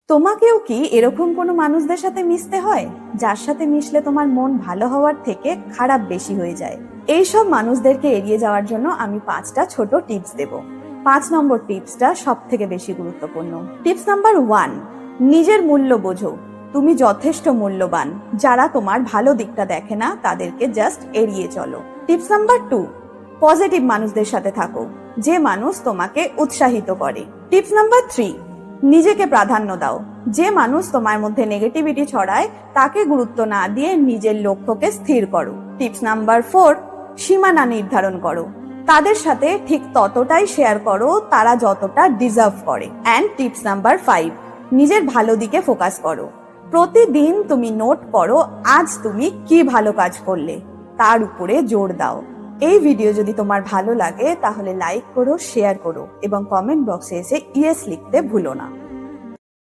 তোমাকেও কি এরকম কোনো মানুষদের সাথে মিশতে হয় যার সাথে মিশলে তোমার মন ভালো হওয়ার থেকে খারাপ বেশি হয়ে যায়? এইসব মানুষদেরকে এড়িয়ে যাওয়ার জন্য আমি 5টা ছোট টিপস দেব। 5 নম্বর টিপসটা সব থেকে বেশি গুরুত্বপূর্ণ। টিপস নাম্বার 1, নিজের মূল্য বোঝো। তুমি যথেষ্ট মূল্যবান। যারা তোমার ভালো দিকটা দেখে না তাদেরকে জাস্ট এড়িয়ে চলো। টিপস নাম্বার 2, পজিটিভ মানুষদের সাথে থাকো, যে মানুষ তোমাকে উৎসাহিত করে। টিপস নাম্বার 3, নিজেকে প্রাধান্য দাও। যে মানুষ তোমার মধ্যে নেগেটিভিটি ছড়ায় তাকে গুরুত্ব না দিয়ে নিজের লক্ষ্যকে স্থির করো। টিপস নাম্বার 4, সীমানা নির্ধারণ করো। তাদের সাথে ঠিক ততটাই শেয়ার করো তারা যতটা ডিজার্ভ করে। অ্যান্ড টিপস নাম্বার 5, নিজের ভালো দিকে ফোকাস করো। প্রতিদিন তুমি নোট করো আজ তুমি কি ভালো কাজ করলে, তার উপরে জোর দাও। এই ভিডিও যদি তোমার ভালো লাগে তাহলে লাইক করো, শেয়ার করো এবং কমেন্ট বক্সে এসে ইয়েস লিখতে ভুলো না।